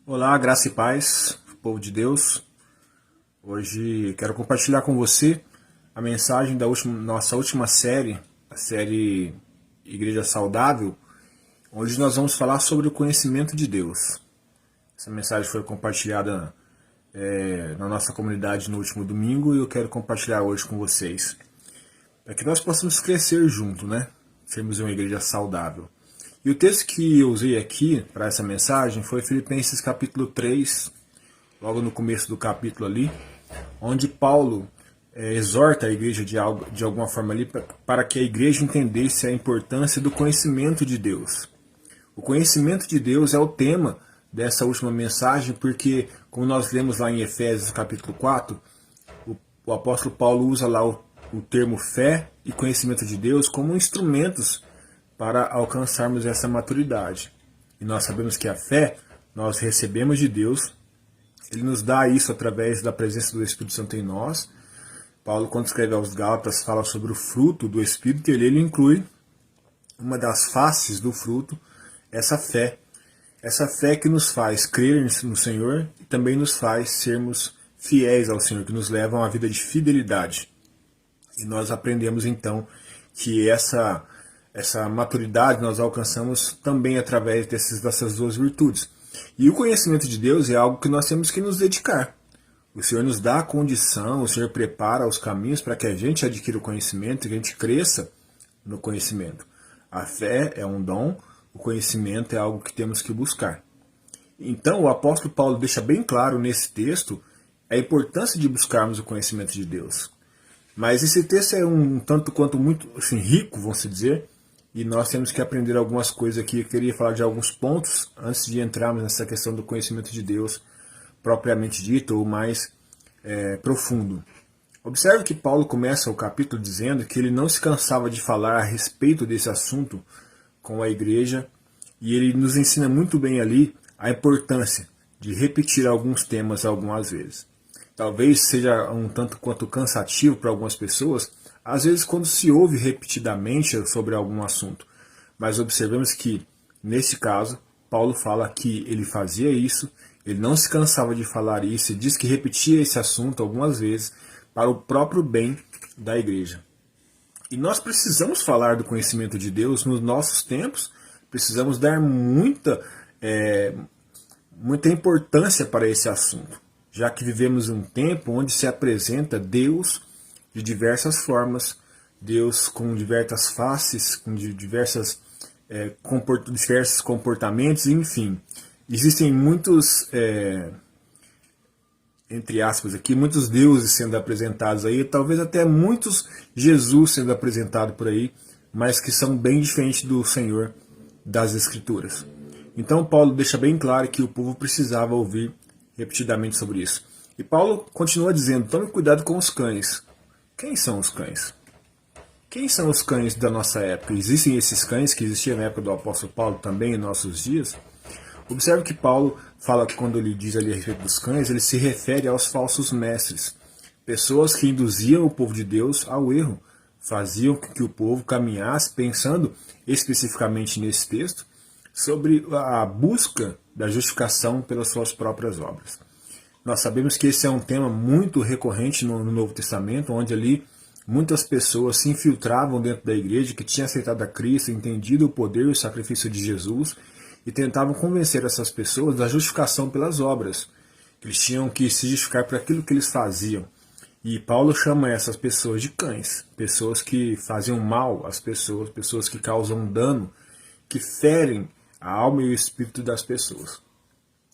Olá, graça e paz, povo de Deus. Hoje quero compartilhar com você a mensagem da nossa última série, a série Igreja Saudável, onde nós vamos falar sobre o conhecimento de Deus. Essa mensagem foi compartilhada na nossa comunidade no último domingo e eu quero compartilhar hoje com vocês, para que nós possamos crescer junto, né? Sermos uma igreja saudável. E o texto que eu usei aqui para essa mensagem foi Filipenses capítulo 3, logo no começo do capítulo ali, onde Paulo exorta a igreja de alguma forma ali para que a igreja entendesse a importância do conhecimento de Deus. O conhecimento de Deus é o tema dessa última mensagem, porque, como nós lemos lá em Efésios capítulo 4, o apóstolo Paulo usa lá o termo fé e conhecimento de Deus como instrumentos para alcançarmos essa maturidade. E nós sabemos que a fé nós recebemos de Deus, Ele nos dá isso através da presença do Espírito Santo em nós. Paulo, quando escreve aos Gálatas, fala sobre o fruto do Espírito, e ele inclui uma das faces do fruto, essa fé. Essa fé que nos faz crer no Senhor e também nos faz sermos fiéis ao Senhor, que nos leva a uma vida de fidelidade. E nós aprendemos então que essa maturidade nós alcançamos também através dessas duas virtudes. E o conhecimento de Deus é algo que nós temos que nos dedicar. O Senhor nos dá a condição, o Senhor prepara os caminhos para que a gente adquira o conhecimento e que a gente cresça no conhecimento. A fé é um dom, o conhecimento é algo que temos que buscar. Então o apóstolo Paulo deixa bem claro nesse texto a importância de buscarmos o conhecimento de Deus. Mas esse texto é um tanto quanto muito assim, rico, vamos dizer, e nós temos que aprender algumas coisas aqui. Eu queria falar de alguns pontos antes de entrarmos nessa questão do conhecimento de Deus propriamente dito ou mais profundo. Observe que Paulo começa o capítulo dizendo que ele não se cansava de falar a respeito desse assunto com a igreja, e ele nos ensina muito bem ali a importância de repetir alguns temas algumas vezes. Talvez seja um tanto quanto cansativo para algumas pessoas, às vezes quando se ouve repetidamente sobre algum assunto. Mas observemos que, nesse caso, Paulo fala que ele fazia isso, ele não se cansava de falar isso, e diz que repetia esse assunto algumas vezes para o próprio bem da igreja. E nós precisamos falar do conhecimento de Deus nos nossos tempos, precisamos dar muita importância para esse assunto, já que vivemos um tempo onde se apresenta Deus de diversas formas, Deus com diversas faces, com diversos comportamentos, enfim. Existem muitos, entre aspas aqui, muitos deuses sendo apresentados aí, talvez até muitos Jesus sendo apresentado por aí, mas que são bem diferentes do Senhor das Escrituras. Então Paulo deixa bem claro que o povo precisava ouvir repetidamente sobre isso. E Paulo continua dizendo, tome cuidado com os cães. Quem são os cães? Quem são os cães da nossa época? Existem esses cães que existiam na época do apóstolo Paulo também em nossos dias? Observe que Paulo fala que quando ele diz ali a respeito dos cães, ele se refere aos falsos mestres. Pessoas que induziam o povo de Deus ao erro, faziam com que o povo caminhasse, pensando especificamente nesse texto, sobre a busca da justificação pelas suas próprias obras. Nós sabemos que esse é um tema muito recorrente no Novo Testamento, onde ali muitas pessoas se infiltravam dentro da igreja, que tinham aceitado a Cristo, entendido o poder e o sacrifício de Jesus, e tentavam convencer essas pessoas da justificação pelas obras. Eles tinham que se justificar por aquilo que eles faziam. E Paulo chama essas pessoas de cães, pessoas que faziam mal às pessoas, pessoas que causam dano, que ferem a alma e o espírito das pessoas.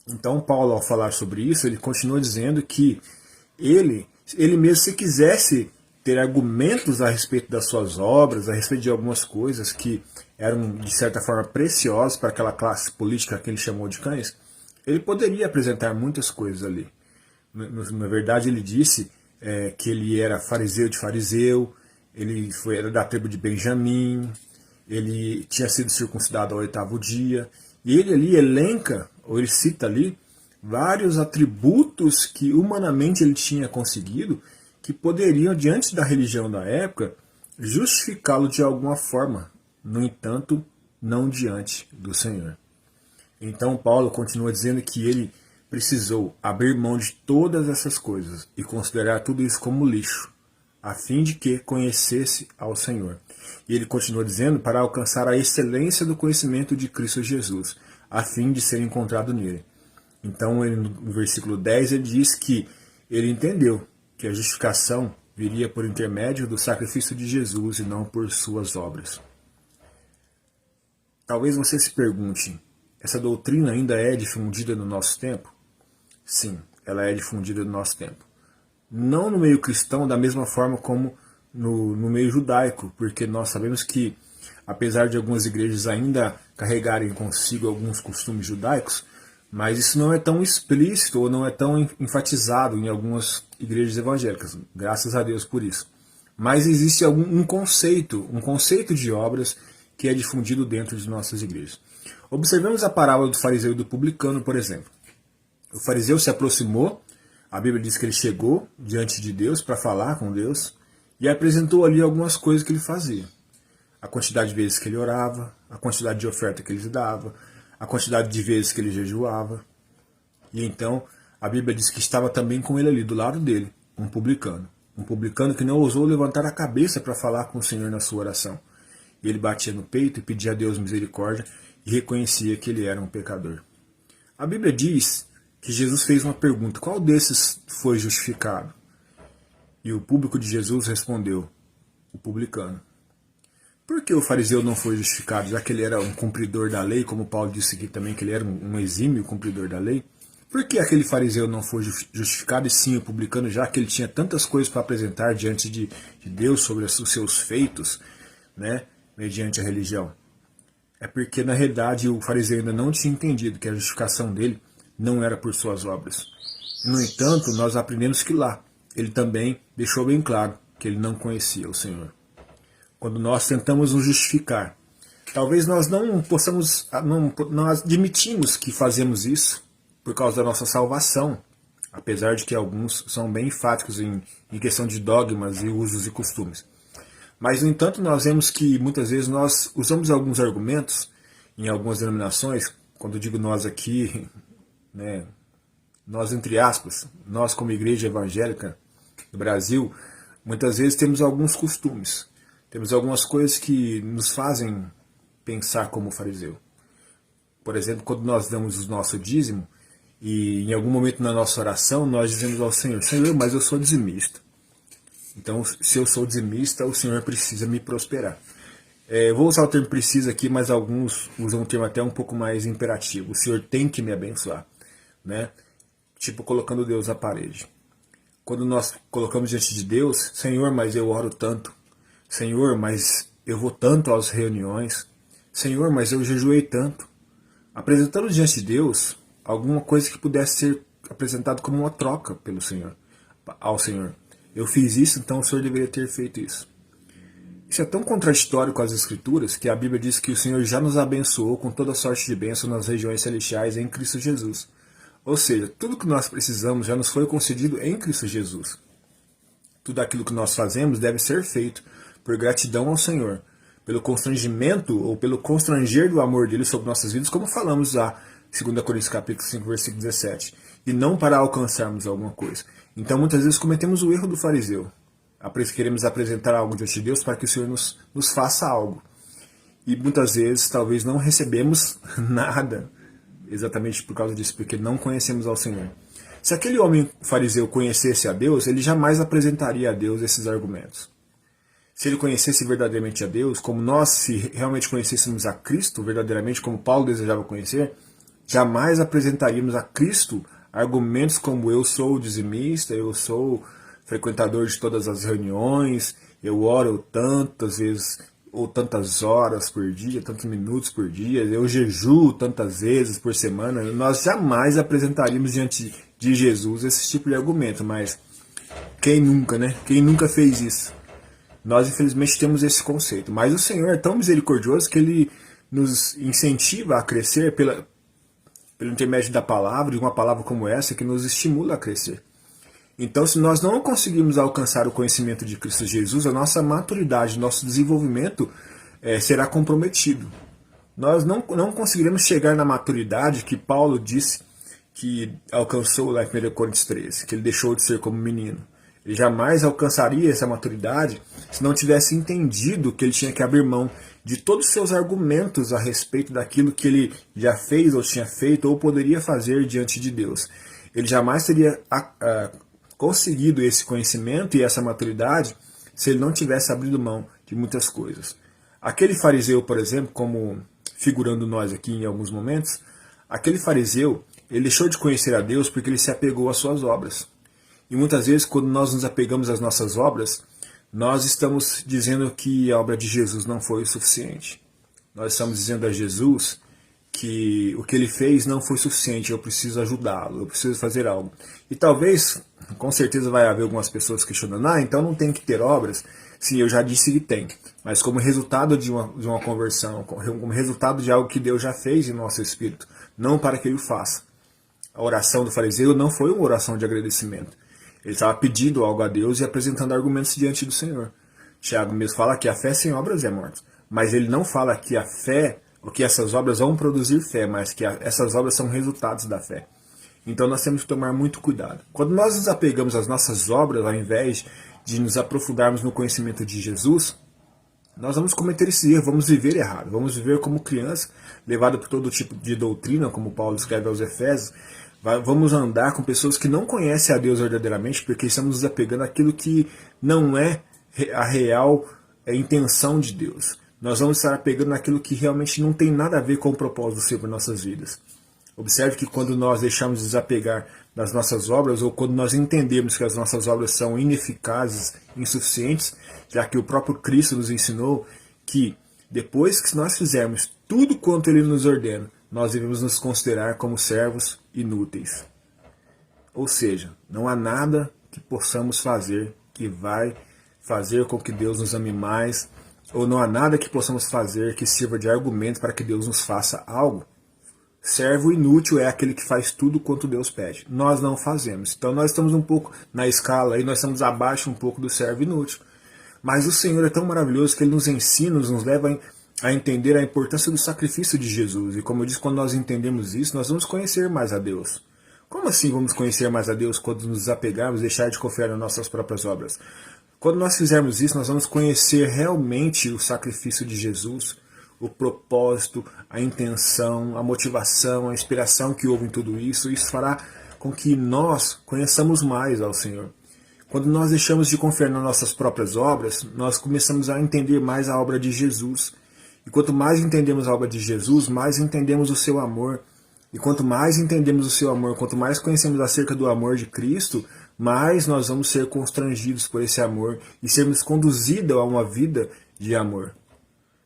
Então Paulo, ao falar sobre isso, ele continua dizendo que ele mesmo, se quisesse ter argumentos a respeito das suas obras, a respeito de algumas coisas que eram de certa forma preciosas para aquela classe política que ele chamou de cães, ele poderia apresentar muitas coisas ali. Na verdade ele disse que ele era fariseu de fariseu, era da tribo de Benjamim, ele tinha sido circuncidado ao 8º dia, e ele ali elenca, ou ele cita ali, vários atributos que humanamente ele tinha conseguido, que poderiam, diante da religião da época, justificá-lo de alguma forma. No entanto, não diante do Senhor. Então Paulo continua dizendo que ele precisou abrir mão de todas essas coisas e considerar tudo isso como lixo, a fim de que conhecesse ao Senhor. E ele continua dizendo para alcançar a excelência do conhecimento de Cristo Jesus, a fim de ser encontrado nele. Então, no versículo 10, ele diz que ele entendeu que a justificação viria por intermédio do sacrifício de Jesus e não por suas obras. Talvez você se pergunte, essa doutrina ainda é difundida no nosso tempo? Sim, ela é difundida no nosso tempo. Não no meio cristão da mesma forma como no meio judaico, porque nós sabemos que, apesar de algumas igrejas ainda carregarem consigo alguns costumes judaicos, mas isso não é tão explícito ou não é tão enfatizado em algumas igrejas evangélicas. Graças a Deus por isso. Mas existe um conceito de obras que é difundido dentro de nossas igrejas. Observemos a parábola do fariseu e do publicano, por exemplo. O fariseu se aproximou, a Bíblia diz que ele chegou diante de Deus para falar com Deus e apresentou ali algumas coisas que ele fazia. A quantidade de vezes que ele orava, a quantidade de oferta que ele dava, a quantidade de vezes que ele jejuava. E então a Bíblia diz que estava também com ele ali, do lado dele, um publicano. Um publicano que não ousou levantar a cabeça para falar com o Senhor na sua oração. E ele batia no peito e pedia a Deus misericórdia e reconhecia que ele era um pecador. A Bíblia diz que Jesus fez uma pergunta: qual desses foi justificado? E o público de Jesus respondeu: o publicano. Por que o fariseu não foi justificado, já que ele era um cumpridor da lei, como Paulo disse aqui também que ele era um exímio cumpridor da lei? Por que aquele fariseu não foi justificado e sim o publicano, já que ele tinha tantas coisas para apresentar diante de Deus sobre os seus feitos, né, mediante a religião? É porque, na realidade, o fariseu ainda não tinha entendido que a justificação dele não era por suas obras. No entanto, nós aprendemos que lá, ele também deixou bem claro que ele não conhecia o Senhor. Quando nós tentamos nos justificar, talvez nós não possamos, não admitimos que fazemos isso por causa da nossa salvação, apesar de que alguns são bem enfáticos em questão de dogmas e usos e costumes. Mas, no entanto, nós vemos que muitas vezes nós usamos alguns argumentos em algumas denominações, quando eu digo nós aqui, né, nós entre aspas, nós como igreja evangélica do Brasil, muitas vezes temos alguns costumes, temos algumas coisas que nos fazem pensar como fariseu. Por exemplo, quando nós damos o nosso dízimo, e em algum momento na nossa oração nós dizemos ao Senhor: Senhor, mas eu sou dizimista. Então, se eu sou dizimista, o Senhor precisa me prosperar. Eu vou usar o termo precisa aqui, mas alguns usam o termo até um pouco mais imperativo. O Senhor tem que me abençoar, né? Tipo, colocando Deus à parede. Quando nós colocamos diante de Deus: Senhor, mas eu oro tanto. Senhor, mas eu vou tanto às reuniões. Senhor, mas eu jejuei tanto. Apresentando diante de Deus alguma coisa que pudesse ser apresentado como uma troca pelo Senhor, ao Senhor. Eu fiz isso, então o Senhor deveria ter feito isso. Isso é tão contraditório com as Escrituras que a Bíblia diz que o Senhor já nos abençoou com toda sorte de bênção nas regiões celestiais em Cristo Jesus. Ou seja, tudo que nós precisamos já nos foi concedido em Cristo Jesus. Tudo aquilo que nós fazemos deve ser feito por gratidão ao Senhor, pelo constrangimento ou pelo constranger do amor dele sobre nossas vidas, como falamos lá, 2 Coríntios capítulo 5, versículo 17, e não para alcançarmos alguma coisa. Então muitas vezes cometemos o erro do fariseu. Queremos apresentar algo diante de Deus para que o Senhor nos faça algo. E muitas vezes talvez não recebemos nada, exatamente por causa disso, porque não conhecemos ao Senhor. Se aquele homem fariseu conhecesse a Deus, ele jamais apresentaria a Deus esses argumentos. Se ele conhecesse verdadeiramente a Deus, como nós, se realmente conhecêssemos a Cristo, verdadeiramente como Paulo desejava conhecer, jamais apresentaríamos a Cristo argumentos como: eu sou dizimista, eu sou frequentador de todas as reuniões, eu oro tantas vezes ou tantas horas por dia, tantos minutos por dia, eu jejuo tantas vezes por semana. Nós jamais apresentaríamos diante de Jesus esse tipo de argumento, mas quem nunca, né? Quem nunca fez isso? Nós, infelizmente, temos esse conceito, mas o Senhor é tão misericordioso que Ele nos incentiva a crescer pelo intermédio da palavra, de uma palavra como essa, que nos estimula a crescer. Então, se nós não conseguirmos alcançar o conhecimento de Cristo Jesus, a nossa maturidade, nosso desenvolvimento será comprometido. nós não conseguiremos chegar na maturidade que Paulo disse que alcançou lá em 1 Coríntios 13, que ele deixou de ser como menino. Ele jamais alcançaria essa maturidade se não tivesse entendido que ele tinha que abrir mão de todos os seus argumentos a respeito daquilo que ele já fez ou tinha feito ou poderia fazer diante de Deus. Ele jamais teria conseguido esse conhecimento e essa maturidade se ele não tivesse abrido mão de muitas coisas. Aquele fariseu, por exemplo, como figurando nós aqui em alguns momentos, aquele fariseu, ele deixou de conhecer a Deus porque ele se apegou às suas obras. E muitas vezes, quando nós nos apegamos às nossas obras, nós estamos dizendo que a obra de Jesus não foi o suficiente. Nós estamos dizendo a Jesus que o que ele fez não foi suficiente, eu preciso ajudá-lo, eu preciso fazer algo. E talvez, com certeza vai haver algumas pessoas questionando, então não tem que ter obras? Sim, eu já disse que tem, mas como resultado de uma conversão, como resultado de algo que Deus já fez em nosso espírito, não para que ele o faça. A oração do fariseu não foi uma oração de agradecimento. Ele estava pedindo algo a Deus e apresentando argumentos diante do Senhor. Tiago mesmo fala que a fé sem obras é morta. Mas ele não fala que a fé, ou que essas obras vão produzir fé, mas que essas obras são resultados da fé. Então nós temos que tomar muito cuidado. Quando nós nos apegamos às nossas obras, ao invés de nos aprofundarmos no conhecimento de Jesus, nós vamos cometer esse erro, vamos viver errado. Vamos viver como criança, levado por todo tipo de doutrina, como Paulo escreve aos Efésios. Vamos andar com pessoas que não conhecem a Deus verdadeiramente, porque estamos nos apegando àquilo que não é a real intenção de Deus. Nós vamos estar apegando naquilo que realmente não tem nada a ver com o propósito do Senhor para nossas vidas. Observe que quando nós deixamos de desapegar das nossas obras, ou quando nós entendemos que as nossas obras são ineficazes, insuficientes, já que o próprio Cristo nos ensinou que depois que nós fizermos tudo quanto Ele nos ordena, nós devemos nos considerar como servos inúteis. Ou seja, não há nada que possamos fazer que vai fazer com que Deus nos ame mais, ou não há nada que possamos fazer que sirva de argumento para que Deus nos faça algo. Servo inútil é aquele que faz tudo quanto Deus pede. Nós não fazemos. Então nós estamos um pouco na escala aí, nós estamos abaixo um pouco do servo inútil. Mas o Senhor é tão maravilhoso que Ele nos ensina, nos leva a entender a importância do sacrifício de Jesus. E como eu disse, quando nós entendemos isso, nós vamos conhecer mais a Deus. Como assim vamos conhecer mais a Deus quando nos desapegarmos, deixar de confiar nas nossas próprias obras? Quando nós fizermos isso, nós vamos conhecer realmente o sacrifício de Jesus, o propósito, a intenção, a motivação, a inspiração que houve em tudo isso. Isso fará com que nós conheçamos mais ao Senhor. Quando nós deixamos de confiar nas nossas próprias obras, nós começamos a entender mais a obra de Jesus. E quanto mais entendemos a obra de Jesus, mais entendemos o seu amor. E quanto mais entendemos o seu amor, quanto mais conhecemos acerca do amor de Cristo, mais nós vamos ser constrangidos por esse amor e sermos conduzidos a uma vida de amor.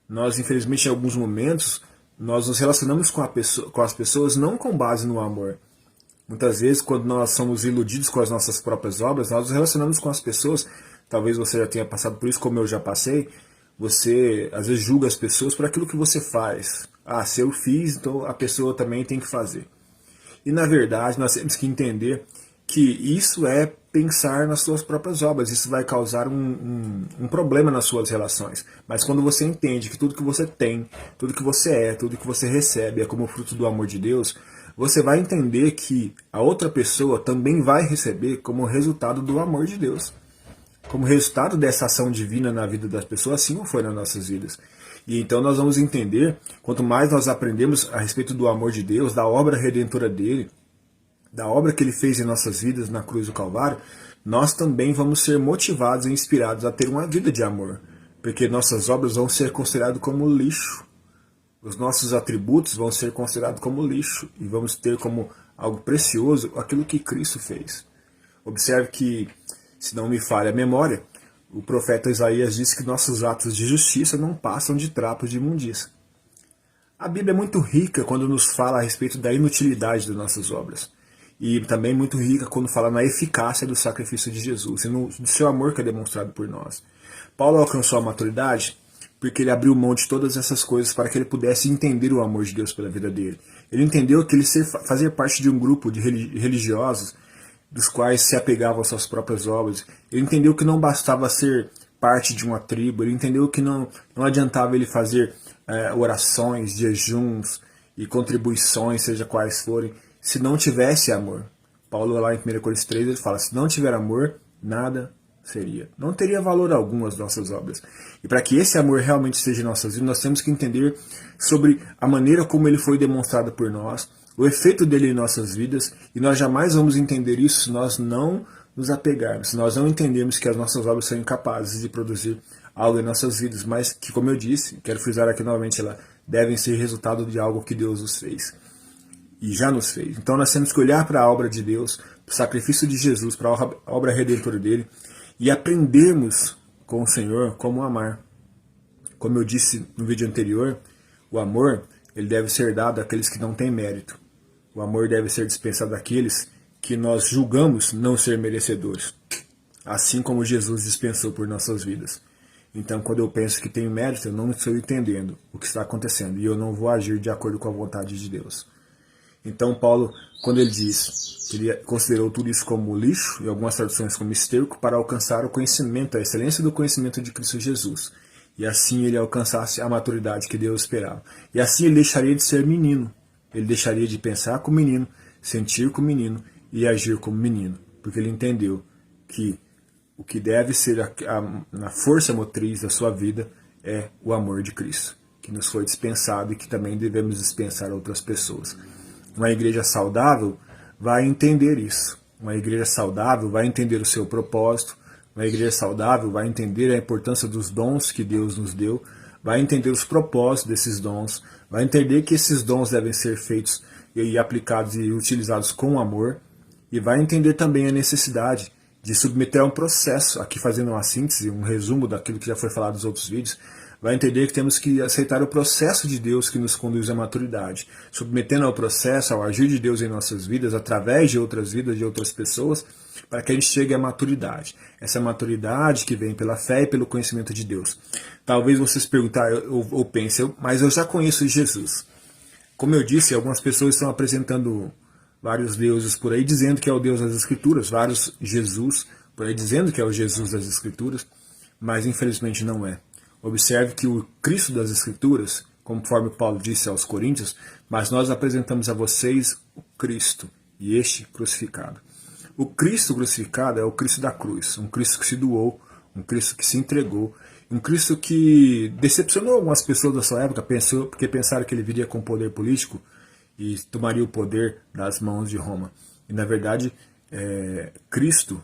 Nós, infelizmente, em alguns momentos, nós nos relacionamos com as pessoas não com base no amor. Muitas vezes, quando nós somos iludidos com as nossas próprias obras, nós nos relacionamos com as pessoas, talvez você já tenha passado por isso, como eu já passei, você às vezes julga as pessoas por aquilo que você faz. Se eu fiz, então a pessoa também tem que fazer. E na verdade, nós temos que entender que isso é pensar nas suas próprias obras, isso vai causar um problema nas suas relações. Mas quando você entende que tudo que você tem, tudo que você é, tudo que você recebe é como fruto do amor de Deus, você vai entender que a outra pessoa também vai receber como resultado do amor de Deus. Como resultado dessa ação divina na vida das pessoas, assim como foi nas nossas vidas. E então nós vamos entender, quanto mais nós aprendemos a respeito do amor de Deus, da obra redentora dele, da obra que ele fez em nossas vidas na cruz do Calvário, nós também vamos ser motivados e inspirados a ter uma vida de amor. Porque nossas obras vão ser consideradas como lixo. Os nossos atributos vão ser considerados como lixo. E vamos ter como algo precioso aquilo que Cristo fez. Observe que, se não me falha a memória, o profeta Isaías disse que nossos atos de justiça não passam de trapos de imundícia. A Bíblia é muito rica quando nos fala a respeito da inutilidade das nossas obras. E também muito rica quando fala na eficácia do sacrifício de Jesus e no seu amor que é demonstrado por nós. Paulo alcançou a maturidade porque ele abriu mão de todas essas coisas para que ele pudesse entender o amor de Deus pela vida dele. Ele entendeu que ele fazia parte de um grupo de religiosos dos quais se apegavam às suas próprias obras. Ele entendeu que não bastava ser parte de uma tribo, ele entendeu que não adiantava ele fazer orações, jejuns e contribuições, seja quais forem, se não tivesse amor. Paulo lá em 1 Coríntios 3, ele fala, se não tiver amor, nada seria. Não teria valor algum as nossas obras. E para que esse amor realmente esteja em nossas vidas, nós temos que entender sobre a maneira como ele foi demonstrado por nós, o efeito dele em nossas vidas, e nós jamais vamos entender isso se nós não nos apegarmos, se nós não entendermos que as nossas obras são incapazes de produzir algo em nossas vidas, mas que, como eu disse, quero frisar aqui novamente, elas devem ser resultado de algo que Deus nos fez. E já nos fez. Então nós temos que olhar para a obra de Deus, para o sacrifício de Jesus, para a obra redentora dele, e aprendermos com o Senhor como amar. Como eu disse no vídeo anterior, o amor ele deve ser dado àqueles que não têm mérito. O amor deve ser dispensado àqueles que nós julgamos não ser merecedores. Assim como Jesus dispensou por nossas vidas. Então, quando eu penso que tenho mérito, eu não estou entendendo o que está acontecendo. E eu não vou agir de acordo com a vontade de Deus. Então, Paulo, quando ele diz que ele considerou tudo isso como lixo, e algumas traduções como esterco, para alcançar o conhecimento, a excelência do conhecimento de Cristo Jesus. E assim ele alcançasse a maturidade que Deus esperava. E assim ele deixaria de ser menino. Ele deixaria de pensar como menino, sentir como menino e agir como menino. Porque ele entendeu que o que deve ser a força motriz da sua vida é o amor de Cristo, que nos foi dispensado e que também devemos dispensar a outras pessoas. Uma igreja saudável vai entender isso. Uma igreja saudável vai entender o seu propósito. Uma igreja saudável vai entender a importância dos dons que Deus nos deu. Vai entender os propósitos desses dons. Vai entender que esses dons devem ser feitos e aplicados e utilizados com amor. E vai entender também a necessidade de submeter a um processo, aqui fazendo uma síntese, um resumo daquilo que já foi falado nos outros vídeos, vai entender que temos que aceitar o processo de Deus que nos conduz à maturidade, submetendo ao processo, ao agir de Deus em nossas vidas, através de outras vidas, de outras pessoas, para que a gente chegue à maturidade. Essa maturidade que vem pela fé e pelo conhecimento de Deus. Talvez vocês perguntarem ou pensem, mas eu já conheço Jesus. Como eu disse, algumas pessoas estão apresentando vários deuses por aí, dizendo que é o Deus das Escrituras, vários Jesus por aí dizendo que é o Jesus das Escrituras, mas infelizmente não é. Observe que o Cristo das Escrituras, conforme Paulo disse aos Coríntios, mas nós apresentamos a vocês o Cristo, e este crucificado. O Cristo crucificado é o Cristo da cruz, um Cristo que se doou, um Cristo que se entregou, um Cristo que decepcionou algumas pessoas da sua época, porque pensaram que ele viria com poder político e tomaria o poder das mãos de Roma. E na verdade, Cristo,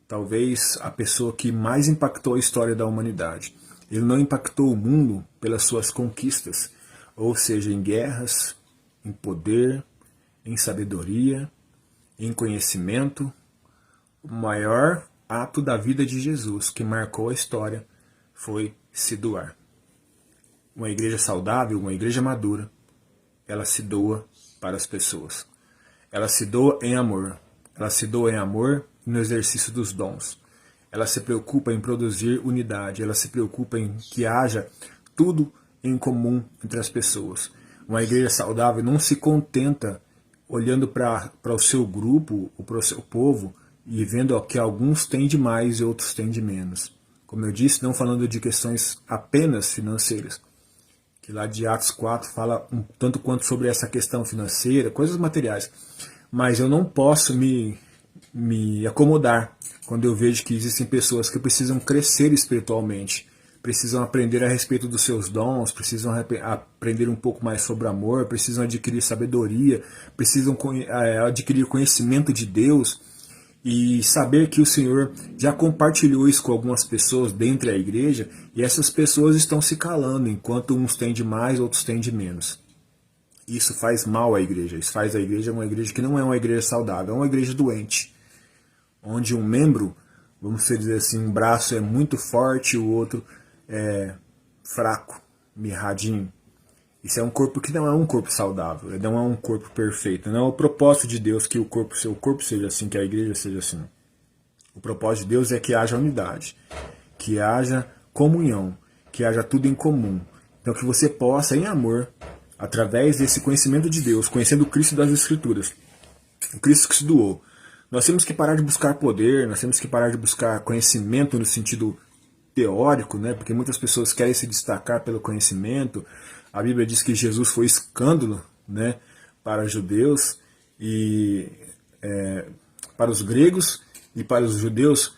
talvez a pessoa que mais impactou a história da humanidade. Ele não impactou o mundo pelas suas conquistas, ou seja, em guerras, em poder, em sabedoria, em conhecimento. O maior ato da vida de Jesus, que marcou a história, foi se doar. Uma igreja saudável, uma igreja madura, ela se doa para as pessoas. Ela se doa em amor. Ela se doa em amor no exercício dos dons. Ela se preocupa em produzir unidade. Ela se preocupa em que haja tudo em comum entre as pessoas. Uma igreja saudável não se contenta olhando para o seu grupo, ou para o seu povo, e vendo que alguns têm de mais e outros têm de menos. Como eu disse, não falando de questões apenas financeiras, que lá de Atos 4 fala um tanto quanto sobre essa questão financeira, coisas materiais. Mas eu não posso me acomodar quando eu vejo que existem pessoas que precisam crescer espiritualmente, precisam aprender a respeito dos seus dons, precisam aprender um pouco mais sobre amor, precisam adquirir sabedoria, precisam adquirir conhecimento de Deus e saber que o Senhor já compartilhou isso com algumas pessoas dentro da igreja e essas pessoas estão se calando, enquanto uns têm de mais, outros têm de menos. Isso faz mal à igreja, isso faz a igreja uma igreja que não é uma igreja saudável, é uma igreja doente, onde um membro, vamos dizer assim, um braço é muito forte e o outro é fraco, mirradinho. Isso é um corpo que não é um corpo saudável, não é um corpo perfeito. Não é o propósito de Deus que o seu corpo seja assim, que a igreja seja assim. O propósito de Deus é que haja unidade, que haja comunhão, que haja tudo em comum. Então que você possa, em amor, através desse conhecimento de Deus, conhecendo o Cristo das Escrituras, o Cristo que se doou. Nós temos que parar de buscar poder, nós temos que parar de buscar conhecimento no sentido teórico, né? Porque muitas pessoas querem se destacar pelo conhecimento. A Bíblia diz que Jesus foi escândalo, né, para os judeus e para os gregos, e para os judeus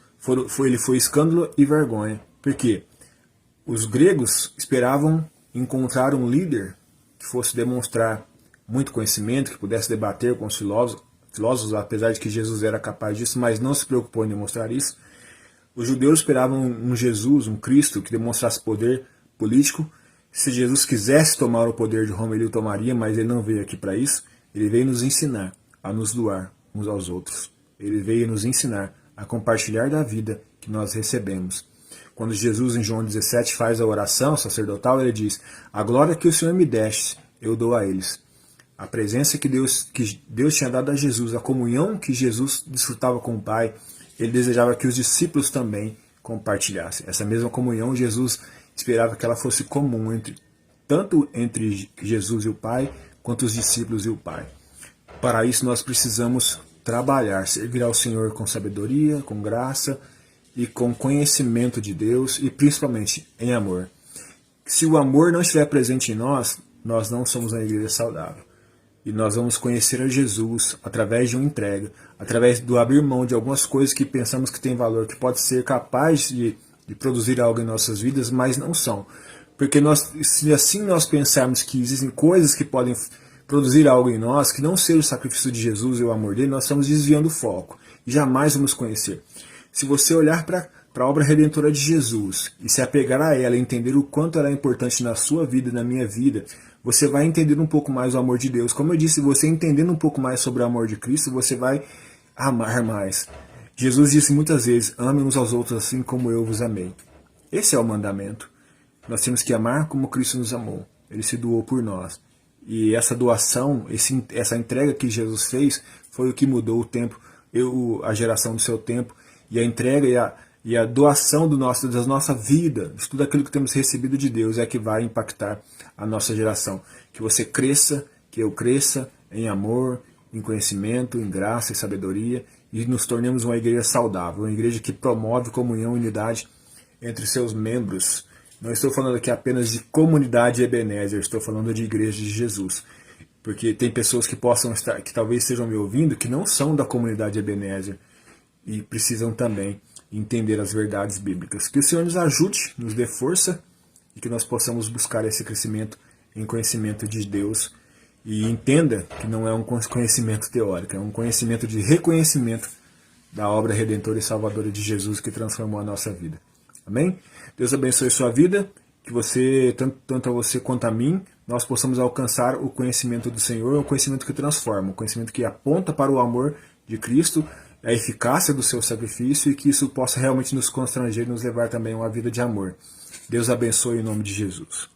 ele foi escândalo e vergonha. Por quê? Os gregos esperavam encontrar um líder que fosse demonstrar muito conhecimento, que pudesse debater com os filósofos, apesar de que Jesus era capaz disso, mas não se preocupou em demonstrar isso. Os judeus esperavam um Jesus, um Cristo, que demonstrasse poder político. Se Jesus quisesse tomar o poder de Roma, ele o tomaria, mas ele não veio aqui para isso. Ele veio nos ensinar a nos doar uns aos outros. Ele veio nos ensinar a compartilhar da vida que nós recebemos. Quando Jesus, em João 17, faz a oração sacerdotal, ele diz: a glória que o Senhor me deste, eu dou a eles. A presença que Deus tinha dado a Jesus, a comunhão que Jesus desfrutava com o Pai, ele desejava que os discípulos também compartilhassem. Essa mesma comunhão, Jesus esperava que ela fosse comum tanto entre Jesus e o Pai, quanto os discípulos e o Pai. Para isso nós precisamos trabalhar, servir ao Senhor com sabedoria, com graça e com conhecimento de Deus e principalmente em amor. Se o amor não estiver presente em nós, nós não somos uma igreja saudável. E nós vamos conhecer a Jesus através de uma entrega, através do abrir mão de algumas coisas que pensamos que tem valor, que pode ser capaz de produzir algo em nossas vidas, mas não são. Porque se assim nós pensarmos que existem coisas que podem produzir algo em nós, que não seja o sacrifício de Jesus e o amor dele, nós estamos desviando o foco. E jamais vamos conhecer. Se você olhar para a obra redentora de Jesus e se apegar a ela, entender o quanto ela é importante na sua vida e na minha vida, você vai entender um pouco mais o amor de Deus. Como eu disse, você entendendo um pouco mais sobre o amor de Cristo, você vai amar mais. Jesus disse muitas vezes: amem uns aos outros assim como eu vos amei. Esse é o mandamento. Nós temos que amar como Cristo nos amou. Ele se doou por nós. E essa doação, essa entrega que Jesus fez, foi o que mudou o tempo, a geração do seu tempo, e a entrega e a doação da nossa vida, de tudo aquilo que temos recebido de Deus, é que vai impactar a nossa geração. Que você cresça, que eu cresça em amor, em conhecimento, em graça e sabedoria, e nos tornemos uma igreja saudável, uma igreja que promove comunhão e unidade entre seus membros. Não estou falando aqui apenas de comunidade Ebenezer, estou falando de igreja de Jesus. Porque tem pessoas que que talvez estejam me ouvindo, que não são da comunidade Ebenezer, e precisam também entender as verdades bíblicas. Que o Senhor nos ajude, nos dê força, e que nós possamos buscar esse crescimento em conhecimento de Deus. E entenda que não é um conhecimento teórico, é um conhecimento de reconhecimento da obra redentora e salvadora de Jesus que transformou a nossa vida. Amém? Deus abençoe sua vida, que você, tanto a você quanto a mim, nós possamos alcançar o conhecimento do Senhor, o conhecimento que transforma, o conhecimento que aponta para o amor de Cristo, a eficácia do seu sacrifício, e que isso possa realmente nos constranger e nos levar também a uma vida de amor. Deus abençoe em nome de Jesus.